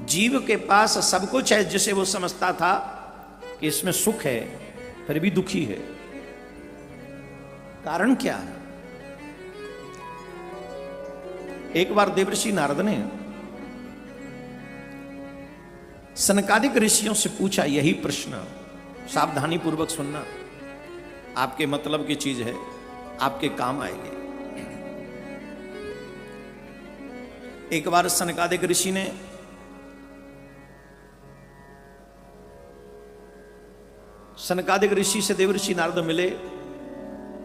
जीव के पास सब कुछ है जिसे वो समझता था कि इसमें सुख है, फिर भी दुखी है। कारण क्या है? एक बार देवर्षि नारद ने सनकादिक ऋषियों से पूछा यही प्रश्न, सावधानी पूर्वक सुनना, आपके मतलब की चीज है, आपके काम आएगी। एक बार सनकादिक ऋषि ने सनकादिक ऋषि से देवर्षि नारद मिले,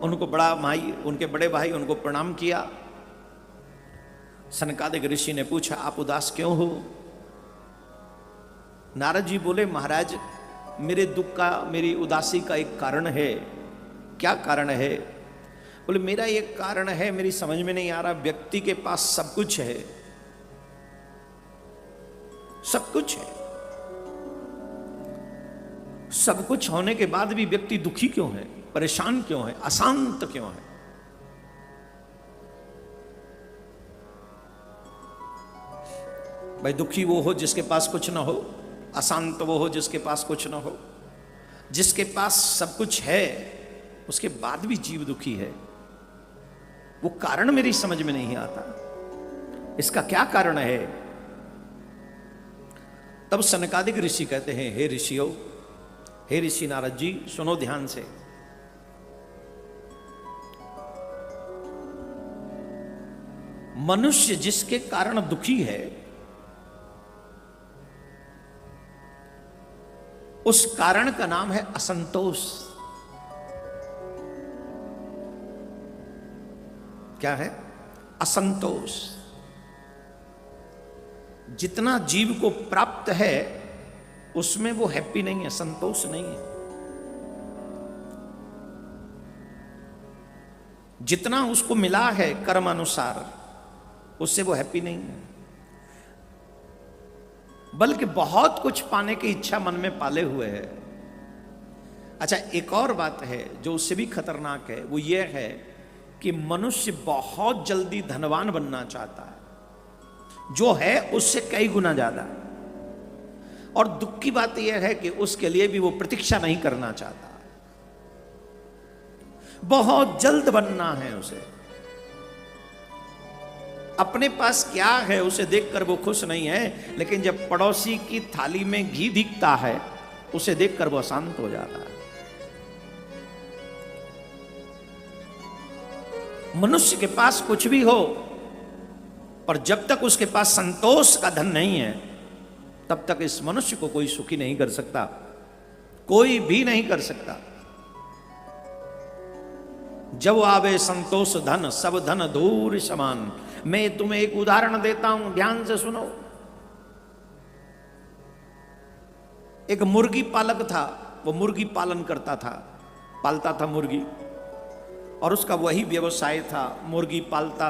उनको बड़ा भाई, उनके बड़े भाई उनको प्रणाम किया। सनकादिक ऋषि ने पूछा आप उदास क्यों हो? नारद जी बोले महाराज मेरे दुख का, मेरी उदासी का एक कारण है। क्या कारण है? बोले मेरा एक कारण है, मेरी समझ में नहीं आ रहा, व्यक्ति के पास सब कुछ है, सब कुछ है, सब कुछ होने के बाद भी व्यक्ति दुखी क्यों है, परेशान क्यों है, अशांत क्यों है? भाई दुखी वो हो जिसके पास कुछ ना हो, अशांत वो हो जिसके पास कुछ ना हो। जिसके पास सब कुछ है उसके बाद भी जीव दुखी है, वो कारण मेरी समझ में नहीं आता, इसका क्या कारण है? तब सनकादिक ऋषि कहते हैं हे ऋषियों, हे ऋषि नारद जी सुनो ध्यान से। मनुष्य जिसके कारण दुखी है उस कारण का नाम है असंतोष। क्या है? असंतोष। जितना जीव को प्राप्त है उसमें वो हैप्पी नहीं है, संतोष नहीं है। जितना उसको मिला है कर्म अनुसार उससे वो हैप्पी नहीं है, बल्कि बहुत कुछ पाने की इच्छा मन में पाले हुए है। अच्छा एक और बात है जो उससे भी खतरनाक है, वो ये है कि मनुष्य बहुत जल्दी धनवान बनना चाहता है, जो है उससे कई गुना ज्यादा। और दुख की बात यह है कि उसके लिए भी वो प्रतीक्षा नहीं करना चाहता, बहुत जल्द बनना है उसे। अपने पास क्या है उसे देखकर वो खुश नहीं है, लेकिन जब पड़ोसी की थाली में घी दिखता है उसे देखकर वो अशांत हो जाता है। मनुष्य के पास कुछ भी हो, पर जब तक उसके पास संतोष का धन नहीं है तब तक इस मनुष्य को कोई सुखी नहीं कर सकता, कोई भी नहीं कर सकता। जब आवे संतोष धन सब धन दूर समान। मैं तुम्हें एक उदाहरण देता हूं, ध्यान से सुनो। एक मुर्गी पालक था, वो मुर्गी पालन करता था, पालता था मुर्गी, और उसका वही व्यवसाय था, मुर्गी पालता।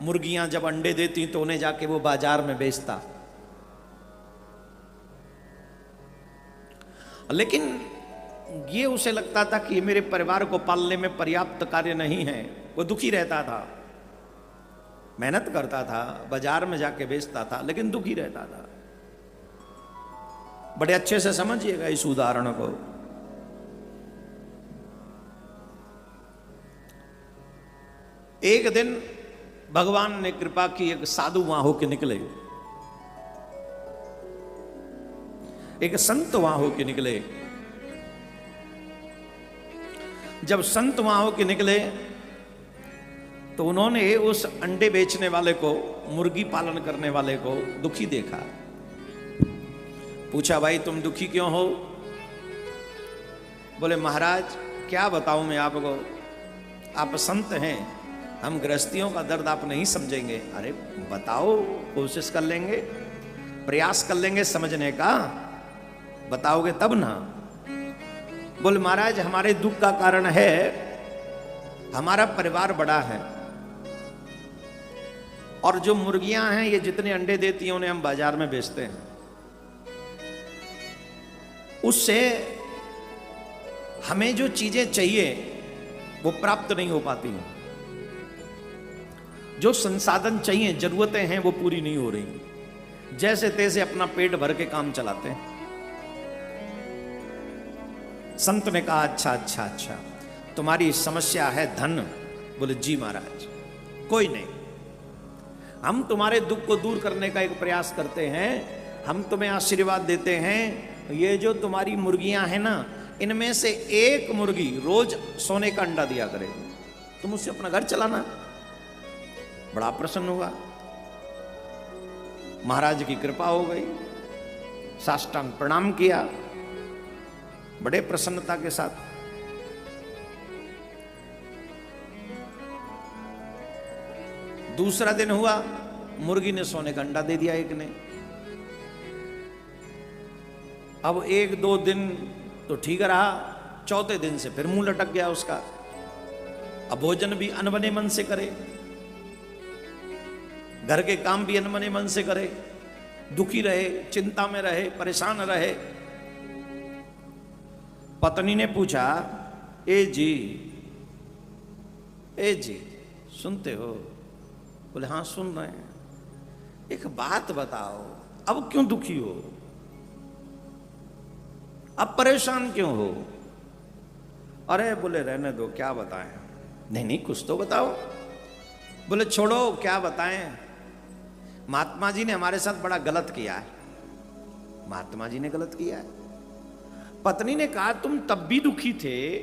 मुर्गियां जब अंडे देती तो उन्हें जाके वो बाजार में बेचता। लेकिन ये उसे लगता था कि मेरे परिवार को पालने में पर्याप्त कार्य नहीं है। वो दुखी रहता था, मेहनत करता था, बाजार में जाके बेचता था, लेकिन दुखी रहता था। बड़े अच्छे से समझिएगा इस उदाहरण को। एक दिन भगवान ने कृपा की, एक साधु वहां होके निकले, एक संत वहां होके निकले। जब संत वहां होके निकले तो उन्होंने उस अंडे बेचने वाले को, मुर्गी पालन करने वाले को दुखी देखा। पूछा भाई तुम दुखी क्यों हो? बोले महाराज क्या बताऊं मैं आपको, आप संत हैं, हम गृहस्थियों का दर्द आप नहीं समझेंगे। अरे बताओ, कोशिश कर लेंगे, प्रयास कर लेंगे समझने का, बताओगे तब ना। बोले महाराज हमारे दुख का कारण है हमारा परिवार बड़ा है, और जो मुर्गियां हैं ये जितने अंडे देती हैं उन्हें हम बाजार में बेचते हैं, उससे हमें जो चीजें चाहिए वो प्राप्त नहीं हो पाती हैं, जो संसाधन चाहिए, जरूरतें हैं वो पूरी नहीं हो रही। जैसे तैसे अपना पेट भर के काम चलाते हैं। संत ने कहा अच्छा अच्छा अच्छा, तुम्हारी समस्या है धन। बोले जी महाराज, कोई नहीं, हम तुम्हारे दुख को दूर करने का एक प्रयास करते हैं। हम तुम्हें आशीर्वाद देते हैं, ये जो तुम्हारी मुर्गियां हैं ना, इनमें से एक मुर्गी रोज सोने का अंडा दिया करे, तुम उससे अपना घर चलाना। बड़ा प्रसन्न हुआ, महाराज की कृपा हो गई, साष्टांग प्रणाम किया बड़े प्रसन्नता के साथ। दूसरा दिन हुआ, मुर्गी ने सोने का अंडा दे दिया एक ने। अब एक दो दिन तो ठीक रहा, चौथे दिन से फिर मुंह लटक गया उसका। अब भोजन भी अनबने मन से करे, घर के काम भी अनबने मन से करे, दुखी रहे, चिंता में रहे, परेशान रहे। पत्नी ने पूछा, ए जी सुनते हो? बोले हाँ सुन रहे हैं। एक बात बताओ, अब क्यों दुखी हो, अब परेशान क्यों हो? अरे बोले रहने दो, क्या बताएं। नहीं कुछ तो बताओ। बोले छोड़ो, क्या बताएं, महात्मा जी ने हमारे साथ बड़ा गलत किया है। महात्मा जी ने गलत किया है? पत्नी ने कहा तुम तब भी दुखी थे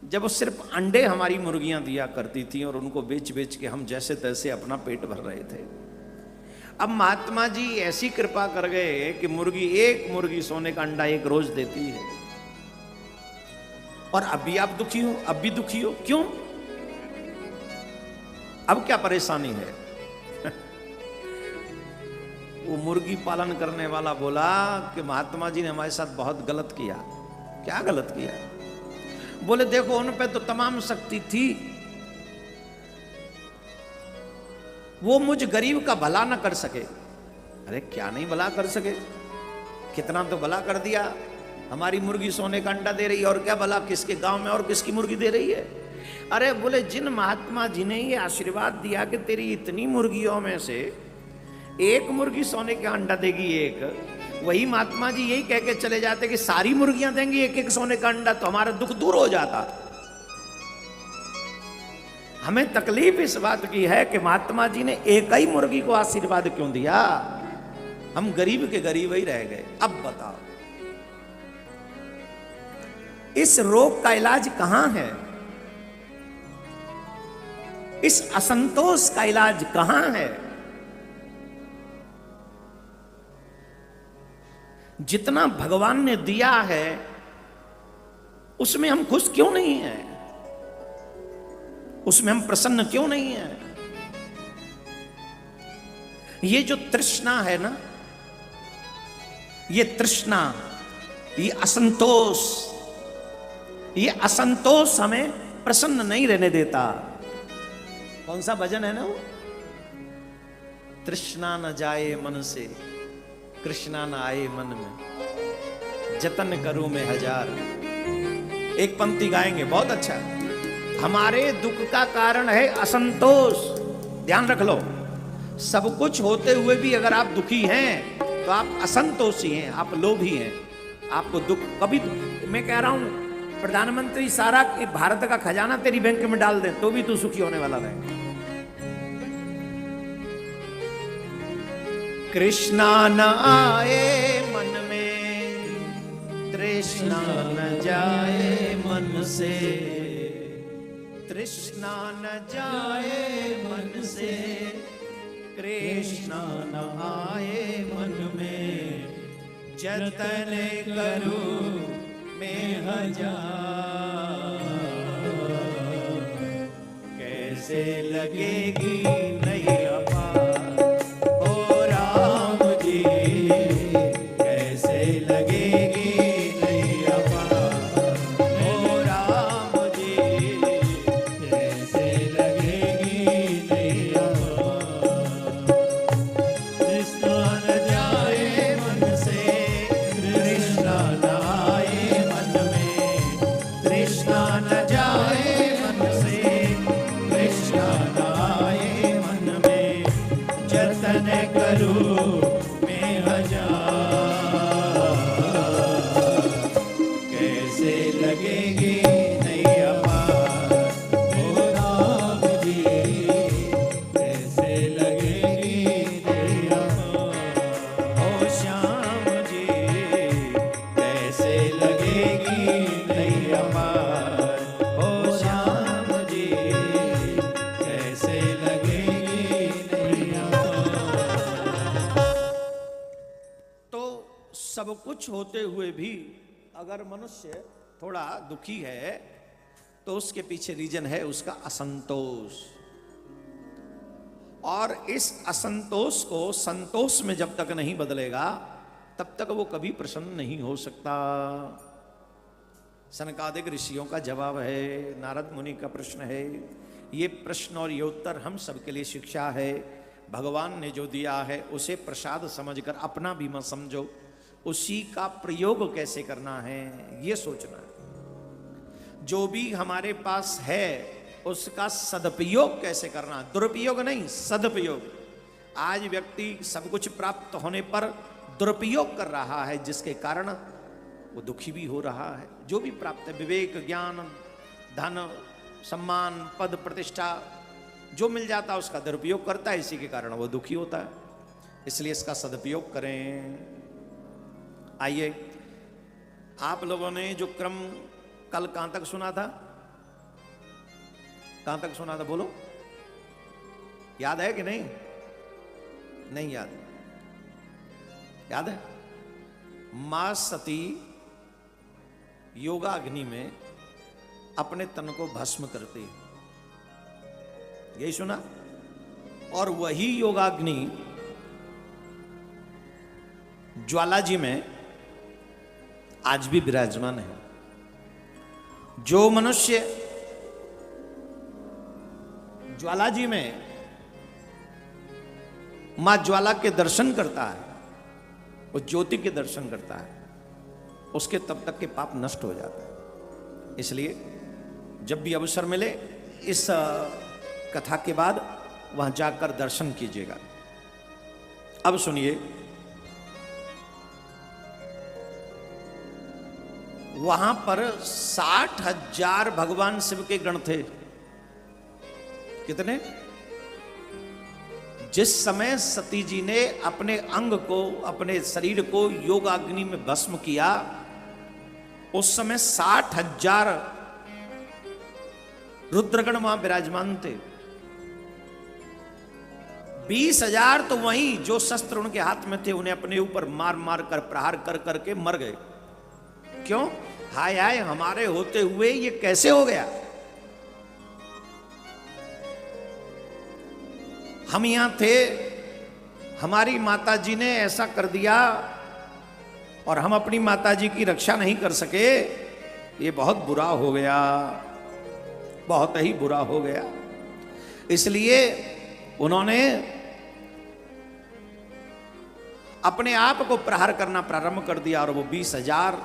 जब सिर्फ अंडे हमारी मुर्गियां दिया करती थी और उनको बेच बेच के हम जैसे तैसे अपना पेट भर रहे थे। अब महात्मा जी ऐसी कृपा कर गए कि एक मुर्गी सोने का अंडा एक रोज देती है, और अब भी आप दुखी हो, अब भी दुखी हो, क्यों? अब क्या परेशानी है? वो मुर्गी पालन करने वाला बोला कि महात्मा जी ने हमारे साथ बहुत गलत किया। क्या गलत किया? बोले देखो, उन पे तो तमाम शक्ति थी, वो मुझ गरीब का भला न कर सके। अरे क्या नहीं भला कर सके, कितना तो भला कर दिया। हमारी मुर्गी सोने का अंडा दे रही है, और क्या भला किसके गांव में और किसकी मुर्गी दे रही है? अरे बोले जिन महात्मा जी ने ये आशीर्वाद दिया कि तेरी इतनी मुर्गियों में से एक मुर्गी सोने का अंडा देगी एक, वही महात्मा जी यही कह के चले जाते कि सारी मुर्गियां देंगी एक एक सोने का अंडा, तो हमारा दुख दूर हो जाता। हमें तकलीफ इस बात की है कि महात्मा जी ने एक ही मुर्गी को आशीर्वाद क्यों दिया, हम गरीब के गरीब ही रह गए। अब बताओ इस रोग का इलाज कहां है? इस असंतोष का इलाज कहां है? जितना भगवान ने दिया है उसमें हम खुश क्यों नहीं हैं? उसमें हम प्रसन्न क्यों नहीं हैं? ये जो तृष्णा है ना, ये तृष्णा, ये असंतोष हमें प्रसन्न नहीं रहने देता। कौन सा भजन है ना वो? तृष्णा न जाए मन से, कृष्णा न आए मन में, जतन करूं मैं हजार। एक पंक्ति गाएंगे, बहुत अच्छा। हमारे दुख का कारण है असंतोष। ध्यान रख लो, सब कुछ होते हुए भी अगर आप दुखी हैं तो आप असंतोषी हैं, आप लोभी हैं। आपको दुख कभी, मैं कह रहा हूं प्रधानमंत्री सारा भारत का खजाना तेरी बैंक में डाल दे तो भी तू सुखी होने वाला नहीं। कृष्णा न आए मन में, तृष्णा न जाए मन से, तृष्णा न जाए मन से, कृष्णा न आए मन में, जतन करूं मैं हजार। कैसे लगेगी नैया पार, ओ राम जी, कैसे लगेगी नैया पार, ओ राम जी, कैसे लगेगी नैया पार। कृष्णा न जाए मन से, कृष्णा न आए मन में, कृष्णा न जाए मन से, कृष्णा न आए मन श्याम जी, कैसे लगेगी नैया पार, ओ श्याम जी, कैसे लगेगी नैया पार। तो सब कुछ होते हुए भी अगर मनुष्य थोड़ा दुखी है तो उसके पीछे रीजन है उसका असंतोष, और इस असंतोष को संतोष में जब तक नहीं बदलेगा तब तक वो कभी प्रसन्न नहीं हो सकता। सनकादिक ऋषियों का जवाब है, नारद मुनि का प्रश्न है। ये प्रश्न और ये उत्तर हम सबके लिए शिक्षा है। भगवान ने जो दिया है उसे प्रसाद समझकर अपना भी मत समझो, उसी का प्रयोग कैसे करना है ये सोचना है। जो भी हमारे पास है उसका सदुपयोग कैसे करना, दुरुपयोग नहीं, सदुपयोग। आज व्यक्ति सब कुछ प्राप्त होने पर दुरुपयोग कर रहा है, जिसके कारण वो दुखी भी हो रहा है। जो भी प्राप्त है, विवेक, ज्ञान, धन, सम्मान, पद, प्रतिष्ठा, जो मिल जाता है उसका दुरुपयोग करता है, इसी के कारण वो दुखी होता है। इसलिए इसका सदुपयोग करें। आइए, आप लोगों ने जो क्रम कल कहां तक सुना था, कहां तक सुना था बोलो, याद है कि नहीं? नहीं याद? याद है? मां सती योगाग्नि में अपने तन को भस्म करती, यही सुना। और वही योगाग्नि ज्वाला जी में आज भी विराजमान है। जो मनुष्य ज्वाला जी में मां ज्वाला के दर्शन करता है, वो ज्योति के दर्शन करता है, उसके तब तक के पाप नष्ट हो जाते हैं। इसलिए जब भी अवसर मिले इस कथा के बाद वहां जाकर दर्शन कीजिएगा। अब सुनिए, वहां पर 60,000 भगवान शिव के गण थे। कितने? जिस समय सती जी ने अपने अंग को, अपने शरीर को योगाग्नि में भस्म किया, उस समय 60,000 रुद्रगण वहां विराजमान थे। 20,000 तो वहीं जो शस्त्र उनके हाथ में थे उन्हें अपने ऊपर मार मार कर, प्रहार कर करके मर गए। क्यों? हाय हाय, हमारे होते हुए ये कैसे हो गया? हम यहां थे, हमारी माता जी ने ऐसा कर दिया और हम अपनी माता जी की रक्षा नहीं कर सके, ये बहुत बुरा हो गया, बहुत ही बुरा हो गया। इसलिए उन्होंने अपने आप को प्रहार करना प्रारंभ कर दिया और वो 20,000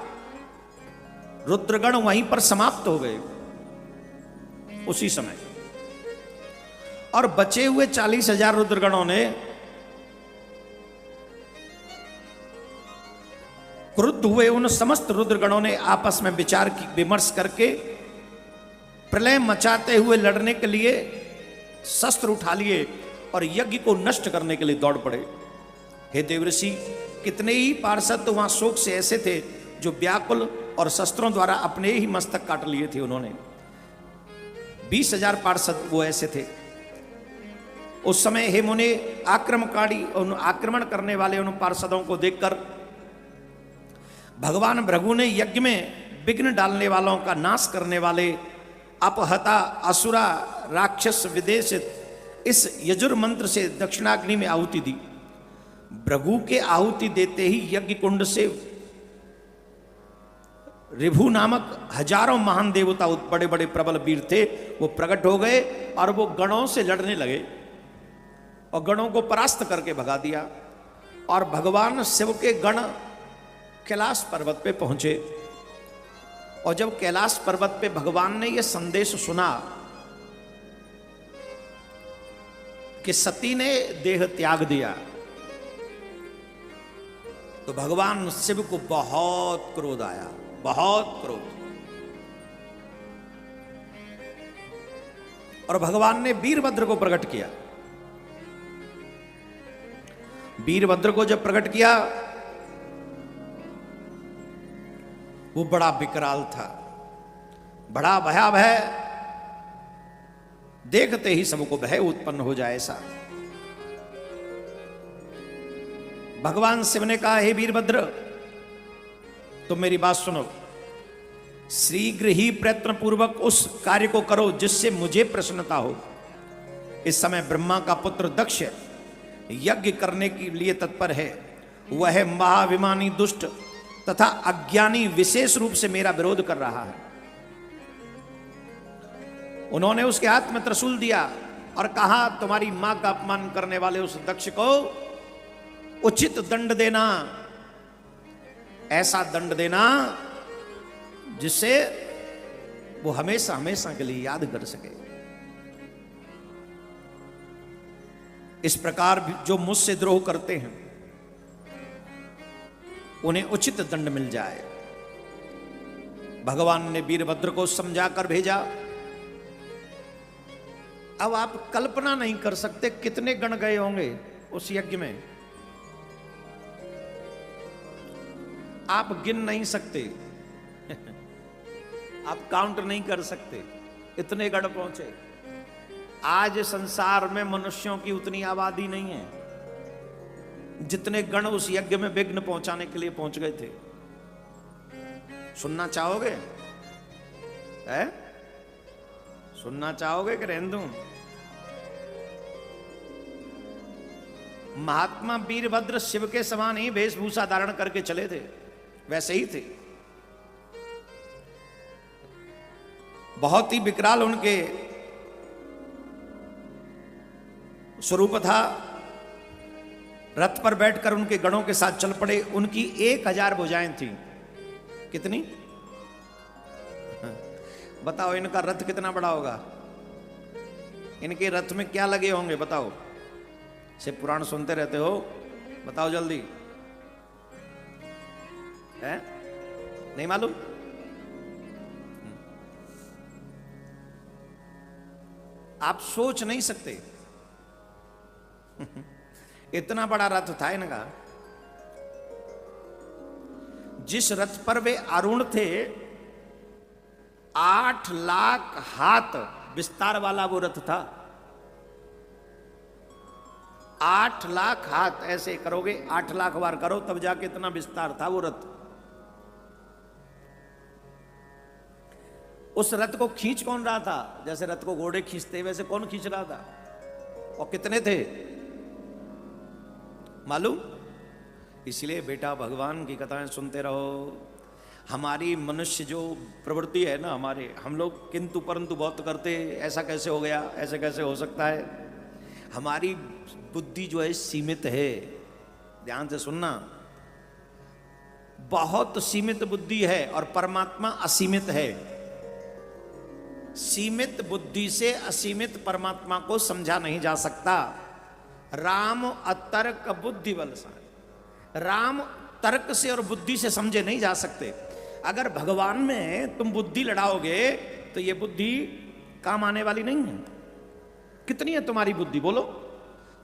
रुद्रगण वहीं पर समाप्त हो गए उसी समय। और बचे हुए 40,000 रुद्रगणों ने क्रुद्ध हुए उन समस्त रुद्रगणों ने आपस में विचार की विमर्श करके प्रलय मचाते हुए लड़ने के लिए शस्त्र उठा लिए और यज्ञ को नष्ट करने के लिए दौड़ पड़े। हे देवऋषि, कितने ही पार्षद तो वहां शोक से ऐसे थे जो व्याकुल और शस्त्रों द्वारा अपने ही मस्तक काट लिए थे उन्होंने। 20,000 पार्षद वो ऐसे थे। उस समय हे मुनि, आक्रमणकारी, आक्रमण करने वाले उन पार्षदों को देखकर भगवान भृगु ने यज्ञ में विघ्न डालने वालों का नाश करने वाले अपहता असुरा राक्षस विदेशित इस यजुर मंत्र से दक्षिणाग्नि में आहुति दी। भृगु के आहुति देते ही यज्ञ कुंड से ऋभु नामक हजारों महान देवता, बड़े बड़े प्रबल वीर थे, वो प्रकट हो गए और वो गणों से लड़ने लगे और गणों को परास्त करके भगा दिया। और भगवान शिव के गण कैलाश पर्वत पे पहुंचे और जब कैलाश पर्वत पे भगवान ने यह संदेश सुना कि सती ने देह त्याग दिया, तो भगवान शिव को बहुत क्रोध आया, बहुत क्रोध। और भगवान ने वीरभद्र को प्रकट किया। वीरभद्र को जब प्रकट किया वो बड़ा विकराल था, बड़ा भयावह, देखते ही सबको भय उत्पन्न हो जाए ऐसा। भगवान शिव ने कहा, हे वीरभद्र तुम मेरी बात सुनो, शीघ्र ही प्रयत्न पूर्वक उस कार्य को करो जिससे मुझे प्रसन्नता हो। इस समय ब्रह्मा का पुत्र दक्ष यज्ञ करने के लिए तत्पर है। वह महाभिमानी दुष्ट तथा अज्ञानी विशेष रूप से मेरा विरोध कर रहा है। उन्होंने उसके हाथ में त्रिशूल दिया और कहा, तुम्हारी मां का अपमान करने वाले उस दक्ष को उचित दंड देना, ऐसा दंड देना जिससे वो हमेशा हमेशा के लिए याद कर सके। इस प्रकार जो मुझसे द्रोह करते हैं उन्हें उचित दंड मिल जाए। भगवान ने वीरभद्र को समझाकर भेजा। अब आप कल्पना नहीं कर सकते कितने गण गए होंगे उस यज्ञ में, आप गिन नहीं सकते आप काउंट नहीं कर सकते, इतने गण पहुंचे। आज संसार में मनुष्यों की उतनी आबादी नहीं है जितने गण उस यज्ञ में विघ्न पहुंचाने के लिए पहुंच गए थे। सुनना चाहोगे? है? सुनना चाहोगे कि रहने दूं? महात्मा वीरभद्र शिव के समान ही वेशभूषा धारण करके चले थे, वैसे ही थे। बहुत ही विकराल उनके स्वरूप था। रथ पर बैठकर उनके गणों के साथ चल पड़े। उनकी 1000 भुजाएं थी। कितनी? बताओ इनका रथ कितना बड़ा होगा? इनके रथ में क्या लगे होंगे बताओ? शिव पुराण सुनते रहते हो, बताओ जल्दी। है? नहीं मालूम? आप सोच नहीं सकते इतना बड़ा रथ था इनका। जिस रथ पर वे आरूढ़ थे 8 लाख हाथ विस्तार वाला वो रथ था। 8 लाख हाथ ऐसे करोगे, 8 लाख बार करो तब जाके इतना विस्तार था वो रथ। उस रथ को खींच कौन रहा था? जैसे रथ को घोड़े खींचते वैसे कौन खींच रहा था? और कितने थे मालूम? इसलिए बेटा भगवान की कथाएं सुनते रहो। हमारी मनुष्य जो प्रवृत्ति है ना, हम लोग किंतु परंतु बहुत करते, ऐसा कैसे हो गया, ऐसे कैसे हो सकता है। हमारी बुद्धि जो है सीमित है, ध्यान से सुनना, बहुत सीमित बुद्धि है और परमात्मा असीमित है। सीमित बुद्धि से असीमित परमात्मा को समझा नहीं जा सकता। राम अतर्क बुद्धि बलशाली। राम तर्क से और बुद्धि से समझे नहीं जा सकते। अगर भगवान में तुम बुद्धि लड़ाओगे तो ये बुद्धि काम आने वाली नहीं है। कितनी है तुम्हारी बुद्धि बोलो?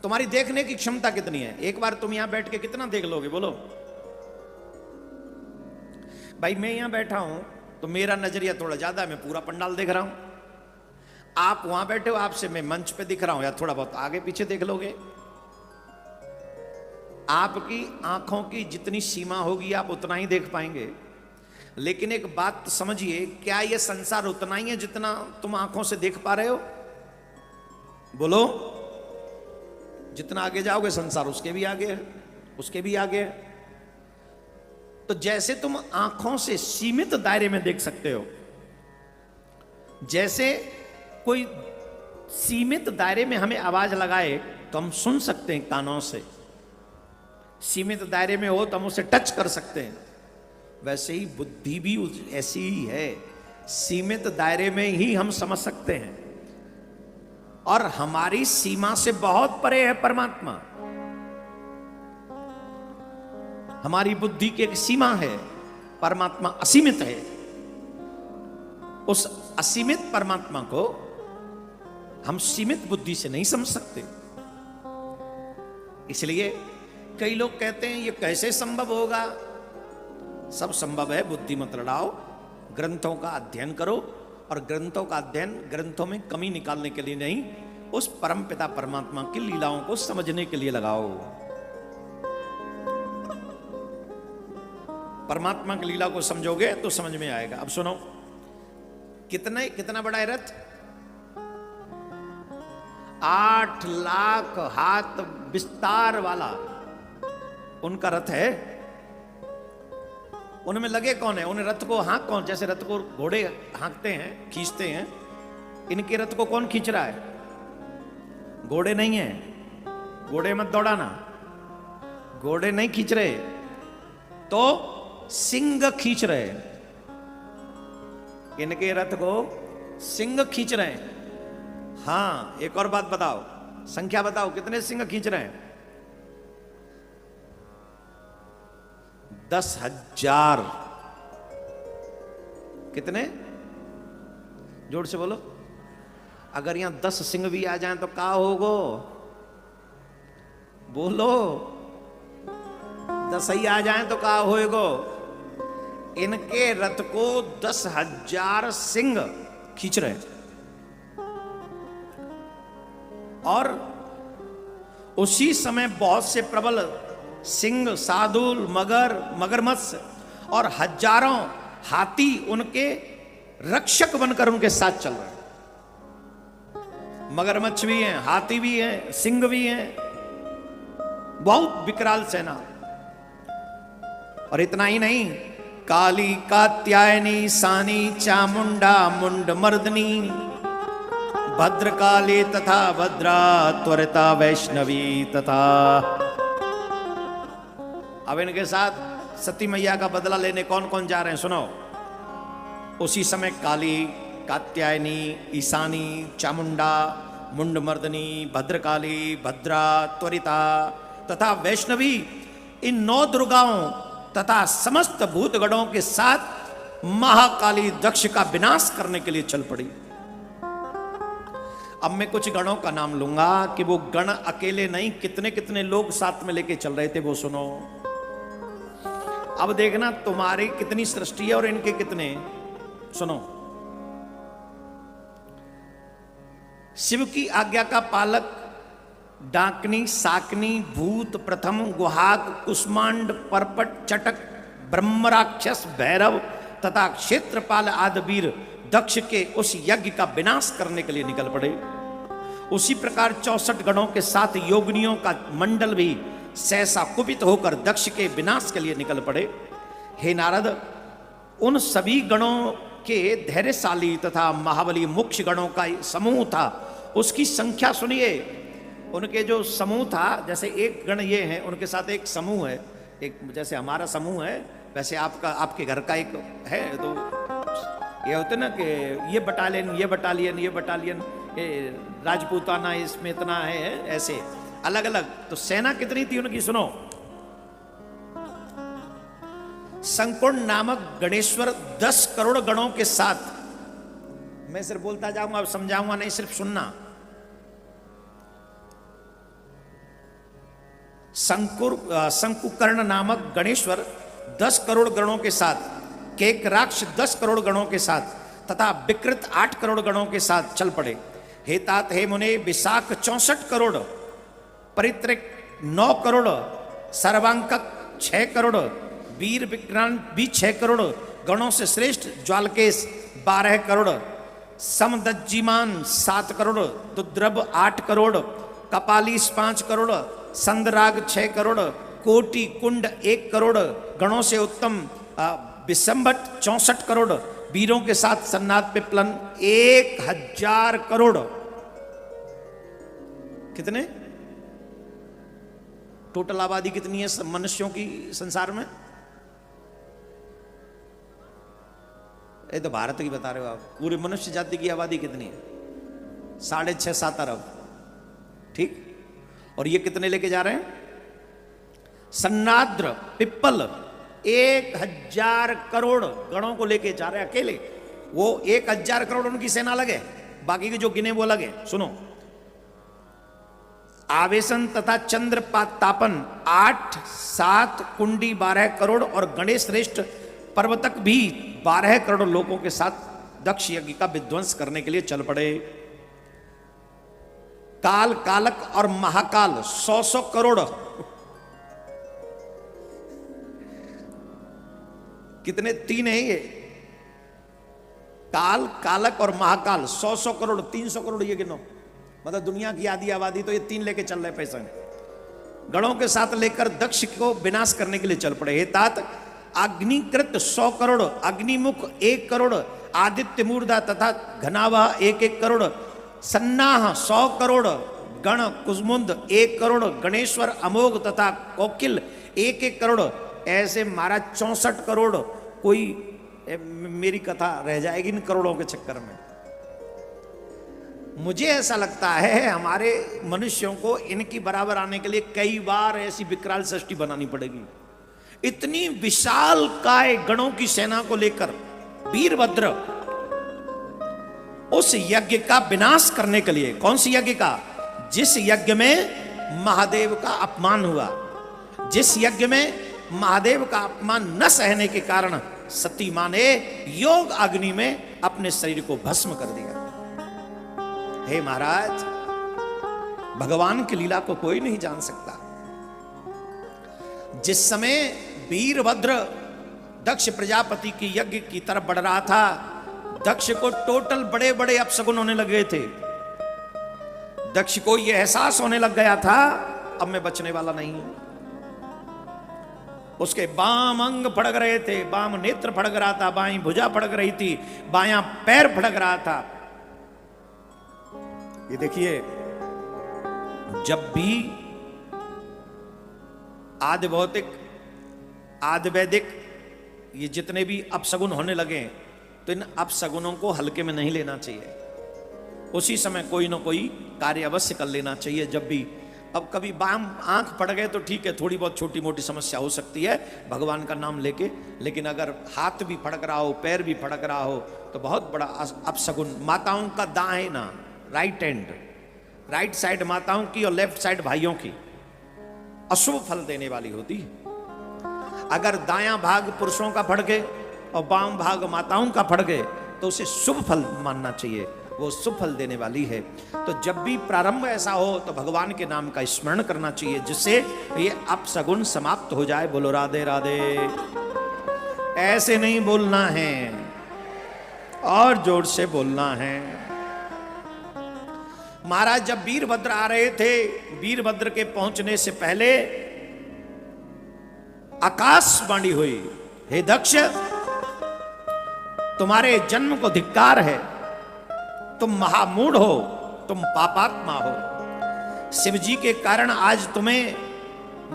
तुम्हारी देखने की क्षमता कितनी है? एक बार तुम यहां बैठ के कितना देख लोगे बोलो? भाई मैं यहां बैठा हूं तो मेरा नजरिया थोड़ा ज्यादा है, मैं पूरा पंडाल देख रहा हूं। आप वहां बैठे हो, आपसे मैं मंच पे दिख रहा हूं या थोड़ा बहुत आगे पीछे देख लोगे। आपकी आंखों की जितनी सीमा होगी आप उतना ही देख पाएंगे। लेकिन एक बात समझिए, क्या यह संसार उतना ही है जितना तुम आंखों से देख पा रहे हो? बोलो। जितना आगे जाओगे संसार उसके भी आगे है, उसके भी आगे है। तो जैसे तुम आंखों से सीमित दायरे में देख सकते हो, जैसे कोई सीमित दायरे में हमें आवाज लगाए तो हम सुन सकते हैं कानों से, सीमित दायरे में हो तो हम उसे टच कर सकते हैं, वैसे ही बुद्धि भी ऐसी ही है। सीमित दायरे में ही हम समझ सकते हैं और हमारी सीमा से बहुत परे है परमात्मा। हमारी बुद्धि की एक सीमा है, परमात्मा असीमित है। उस असीमित परमात्मा को हम सीमित बुद्धि से नहीं समझ सकते। इसलिए कई लोग कहते हैं ये कैसे संभव होगा? सब संभव है, बुद्धि मत लड़ाओ, ग्रंथों का अध्ययन करो, और ग्रंथों का अध्ययन ग्रंथों में कमी निकालने के लिए नहीं, उस परमपिता परमात्मा की लीलाओं को समझने के लिए लगाओ। परमात्मा की लीला को समझोगे तो समझ में आएगा। अब सुनो, कितना बड़ा है रथ? 8 लाख हाथ विस्तार वाला उनका रथ है। उनमें लगे कौन है? उन रथ को हाँक कौन? जैसे रथ को घोड़े हाँकते हैं, खींचते हैं, इनके रथ को कौन खींच रहा है? घोड़े नहीं है, घोड़े मत दौड़ाना, घोड़े नहीं खींच रहे, तो सिंह खींच रहे। इनके रथ को सिंह खींच रहे हैं। हाँ, एक और बात बताओ, संख्या बताओ, कितने सिंह खींच रहे हैं? 10,000। कितने? जोर से बोलो। अगर यहां 10 सिंह भी आ जाएं तो क्या होगो? बोलो। 10 ही आ जाएं तो क्या होएगो? इनके रथ को 10,000 सिंह खींच रहे हैं। और उसी समय बहुत से प्रबल सिंह, सादुल, मगर, मगरमच्छ और हजारों हाथी उनके रक्षक बनकर उनके साथ चल रहे हैं। मगरमच्छ भी हैं, हाथी भी हैं, सिंह भी हैं, बहुत विकराल सेना। और इतना ही नहीं, काली, कात्यायनी, सानी, चामुंडा, मुंड मर्दनी, भद्रकाली तथा भद्रा, त्वरिता वैष्णवी तथा। अब इनके साथ सती मैया का बदला लेने कौन कौन जा रहे हैं? सुनो। उसी समय काली, कात्यायनी, ईशानी, चामुंडा, मुंडमर्दनी, भद्रकाली, भद्रा, त्वरिता तथा वैष्णवी, इन 9 दुर्गाओं तथा समस्त भूतगणों के साथ महाकाली दक्ष का विनाश करने के लिए चल पड़ी। अब मैं कुछ गणों का नाम लूंगा कि वो गण अकेले नहीं, कितने कितने लोग साथ में लेके चल रहे थे, वो सुनो। अब देखना तुम्हारी कितनी सृष्टि है और इनके कितने। सुनो। शिव की आज्ञा का पालक डाकनी, साकनी, भूत, प्रथम, गुहाग, कुष्मांड, परपट, चटक, ब्रह्मराक्षस, भैरव तथा क्षेत्रपाल आदि वीर दक्ष के उस यज्ञ का विनाश करने के लिए निकल पड़े। उसी प्रकार 64 गणों के साथ योगिनियों का मंडल भी सहसा कुपित होकर दक्ष के विनाश के लिए निकल पड़े। हे नारद, उन सभी गणों के धैर्यशाली तथा महाबली मुख्य गणों का समूह था, उसकी संख्या सुनिए। उनके जो समूह था, जैसे एक गण ये है, उनके साथ एक समूह है, एक जैसे हमारा समूह है वैसे आपका, आपके घर का एक है। तो ये होते ना कि ये बटालियन, ये बटालियन, ये बटालियन, ये राजपूताना इसमें इतना है, ऐसे अलग अलग। तो सेना कितनी थी उनकी? सुनो। संकुर्ण नामक गणेश्वर 10 करोड़ गणों के साथ, मैं सिर्फ बोलता जाऊंगा, अब समझाऊंगा नहीं, सिर्फ सुनना। शंकुकर्ण नामक गणेश्वर 10 करोड़ गणों के साथ, केकराक्ष 10 करोड़ गणों के साथ तथा विकृत 8 करोड़ गणों के साथ चल पड़े। हे तात, हे मुने, विशाख 64 करोड़, परित्रक 9 करोड़, सर्वांकक 6 करोड़, वीर विक्रांत भी 6 करोड़, गणों से श्रेष्ठ ज्वालकेश 12 करोड़, समदज्जिमान 7 करोड़, दुद्रब 8 करोड़, कपालीस 5 करोड़, संदराग 6 करोड़, कोटि कुंड 1 करोड़, गणों से उत्तम विसंबट 64 करोड़, वीरों के साथ सन्नाद पिपलन 1000 करोड़। कितने? टोटल आबादी कितनी है मनुष्यों की संसार में? ये तो भारत की बता रहे हो आप। पूरी मनुष्य जाति की आबादी कितनी है? 6.5-7 अरब। ठीक। और ये कितने लेके जा रहे हैं? सन्नाद्र पिप्पल 1000 करोड़ गणों को लेके जा रहे हैं अकेले। वो 1000 करोड़ उनकी सेना लगे, बाकी के जो गिने वो लगे। सुनो, आवेशन तथा चंद्र तापन 8, 7 कुंडी 12 करोड़ और गणेश श्रेष्ठ पर्वतक भी 12 करोड़ लोगों के साथ दक्ष यज्ञ का विध्वंस करने के लिए चल पड़े। काल, कालक और महाकाल 100 करोड़, कितने 3 हैं ये, काल, कालक और महाकाल 100 करोड़, 300 करोड़ ये गिनो, मतलब दुनिया की आधी आबादी तो ये 3 लेके चल रहे पैसे गणों के साथ लेकर दक्ष को विनाश करने के लिए चल पड़े। हे तात, अग्निकृत 100 करोड़, अग्निमुख 1 करोड़, आदित्य मूर्धा तथा घनावा 1-1 करोड़, सन्नाह 100 करोड़, गण कुसमुंद 1 करोड़, गणेश्वर अमोघ तथा कोकिल 1-1 करोड़, ऐसे महाराज 64 करोड़। कोई मेरी कथा रह जाएगी इन करोड़ों के चक्कर में। मुझे ऐसा लगता है हमारे मनुष्यों को इनकी बराबर आने के लिए कई बार ऐसी विकराल सृष्टि बनानी पड़ेगी। इतनी विशाल काय गणों की सेना को लेकर वीरभद्र उस यज्ञ का विनाश करने के लिए, कौन सी यज्ञ का? जिस यज्ञ में महादेव का अपमान हुआ, जिस यज्ञ में महादेव का अपमान न सहने के कारण सती मां ने योग अग्नि में अपने शरीर को भस्म कर दिया। हे महाराज, भगवान की लीला को कोई नहीं जान सकता। जिस समय वीरभद्र दक्ष प्रजापति की यज्ञ की तरफ बढ़ रहा था, दक्ष को टोटल बड़े बड़े अपशगुन होने लगे थे। दक्ष को यह एहसास होने लग गया था अब मैं बचने वाला नहीं हूं। उसके बाम अंग फड़क रहे थे, बाम नेत्र फड़क रहा था, बाई भुजा फड़क रही थी, बायां पैर फड़क रहा था। ये देखिए, जब भी आदि भौतिक आदि वैदिक ये जितने भी अपशगुन होने लगे तो इन अपशगुनों को हल्के में नहीं लेना चाहिए। उसी समय कोई ना कोई कार्य अवश्य कर लेना चाहिए। जब भी अब कभी बाम आंख पड़ गए तो ठीक है, थोड़ी बहुत छोटी मोटी समस्या हो सकती है भगवान का नाम लेके, लेकिन अगर हाथ भी फड़क रहा हो, पैर भी फड़क रहा हो तो बहुत बड़ा अपशगुन। माताओं का दाएं ना, राइट हैंड, राइट साइड माताओं की और लेफ्ट साइड भाइयों की अशुभ फल देने वाली होती है। अगर दायां भाग पुरुषों का फड़ गए और बाम भाग माताओं का फड़ गए तो उसे शुभ फल मानना चाहिए, वो शुभ फल देने वाली है। तो जब भी प्रारंभ ऐसा हो तो भगवान के नाम का स्मरण करना चाहिए, जिससे ये अपशगुन समाप्त हो जाए। बोलो राधे राधे। ऐसे नहीं बोलना है, और जोर से बोलना है। महाराज जब वीरभद्र आ रहे थे, वीरभद्र के पहुंचने से पहले आकाशवाणी हुई, हे दक्ष, तुम्हारे जन्म को धिक्कार है, तुम महामूढ़ हो, तुम पापात्मा हो। शिव जी के कारण आज तुम्हें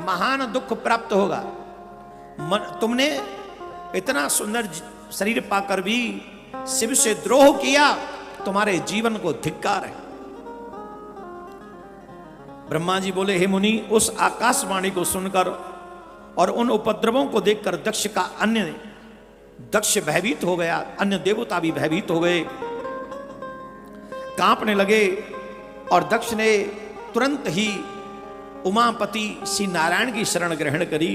महान दुख प्राप्त होगा। तुमने इतना सुंदर शरीर पाकर भी शिव से द्रोह किया, तुम्हारे जीवन को धिक्कार है। ब्रह्मा जी बोले, हे मुनि, उस आकाशवाणी को सुनकर और उन उपद्रवों को देखकर दक्ष भयभीत हो गया, अन्य देवता भी भयभीत हो गए, कांपने लगे। और दक्ष ने तुरंत ही उमापति श्री नारायण की शरण ग्रहण करी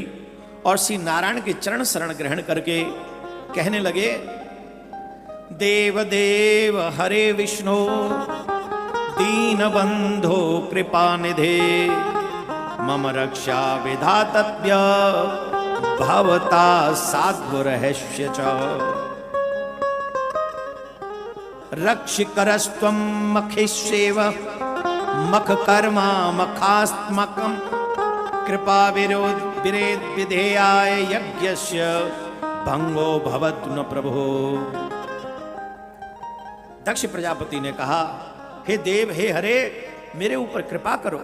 और श्री नारायण के चरण शरण ग्रहण करके कहने लगे, देव देव हरे विष्णु दीन बंधो कृपा निधे मम रक्षा विधातव्य भवता साध्व रहस्य च रक्षिकरस्त्वं मखिष्येव मख कर्मा मखास्मकं कृपा विरोध विरेद विधेयाय यज्ञस्य भंगो भवतु न प्रभो। दक्ष प्रजापति ने कहा, हे देव, हे हरे, मेरे ऊपर कृपा करो।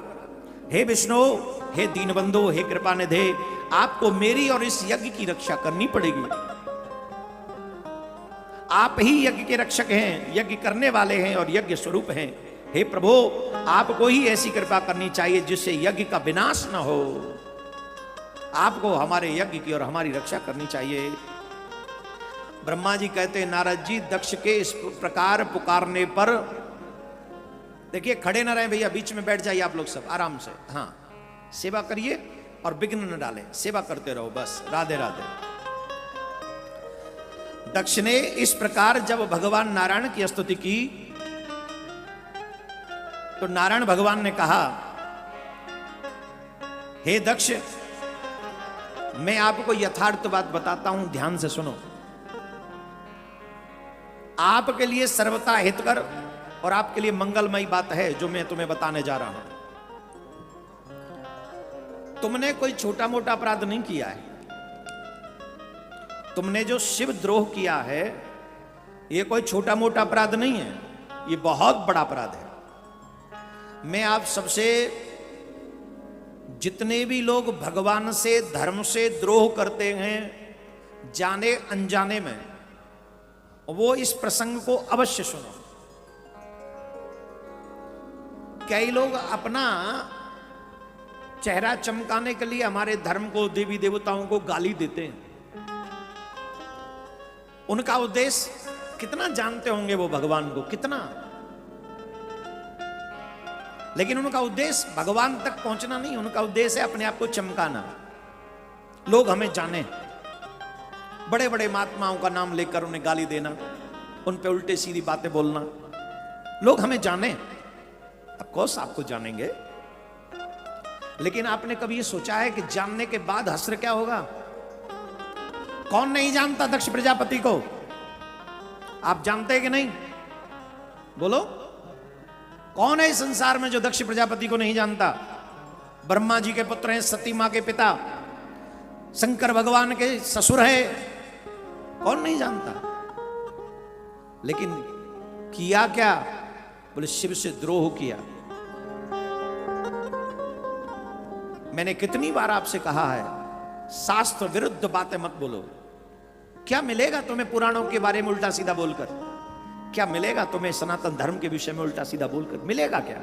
हे विष्णु, हे दीनबंधु, हे कृपा निधे, आपको मेरी और इस यज्ञ की रक्षा करनी पड़ेगी। आप ही यज्ञ के रक्षक हैं, यज्ञ करने वाले हैं और यज्ञ स्वरूप हैं। हे प्रभु, आपको ही ऐसी कृपा करनी चाहिए जिससे यज्ञ का विनाश न हो। आपको हमारे यज्ञ की और हमारी रक्षा करनी चाहिए। ब्रह्मा जी कहते हैं, नारद जी, दक्ष के इस प्रकार पुकारने पर देखिए खड़े ना रहे भैया, बीच में बैठ जाइए आप लोग सब आराम से। हाँ, सेवा करिए और विघ्न न डालें, सेवा करते रहो बस। राधे राधे। दक्ष ने इस प्रकार जब भगवान नारायण की स्तुति की तो नारायण भगवान ने कहा, हे दक्ष, मैं आपको यथार्थ बात बताता हूं, ध्यान से सुनो। आपके लिए सर्वथा हितकर और आपके लिए मंगलमयी बात है जो मैं तुम्हें बताने जा रहा हूं। तुमने कोई छोटा मोटा अपराध नहीं किया है। तुमने जो शिव द्रोह किया है यह कोई छोटा मोटा अपराध नहीं है, यह बहुत बड़ा अपराध है। मैं आप सबसे, जितने भी लोग भगवान से धर्म से द्रोह करते हैं जाने अनजाने में, वो इस प्रसंग को अवश्य सुनो। कई लोग अपना चेहरा चमकाने के लिए हमारे धर्म को, देवी देवताओं को गाली देते हैं। उनका उद्देश्य कितना जानते होंगे वो भगवान को, कितना, लेकिन उनका उद्देश्य भगवान तक पहुंचना नहीं, उनका उद्देश्य है अपने आप को चमकाना, लोग हमें जाने। बड़े बड़े महात्माओं का नाम लेकर उन्हें गाली देना, उन पे उल्टे सीधी बातें बोलना, लोग हमें जाने। ऑफ कोर्स आपको जानेंगे, लेकिन आपने कभी ये सोचा है कि जानने के बाद हश्र क्या होगा? कौन नहीं जानता दक्ष प्रजापति को? आप जानते हैं कि नहीं? बोलो, कौन है इस संसार में जो दक्ष प्रजापति को नहीं जानता? ब्रह्मा जी के पुत्र हैं, सती मां के पिता, शंकर भगवान के ससुर है, कौन नहीं जानता? लेकिन किया क्या? बोले शिव से द्रोह किया। मैंने कितनी बार आपसे कहा है, शास्त्र विरुद्ध बातें मत बोलो। क्या मिलेगा तुम्हें पुराणों के बारे में उल्टा सीधा बोलकर? क्या मिलेगा तुम्हें सनातन धर्म के विषय में उल्टा सीधा बोलकर? मिलेगा क्या?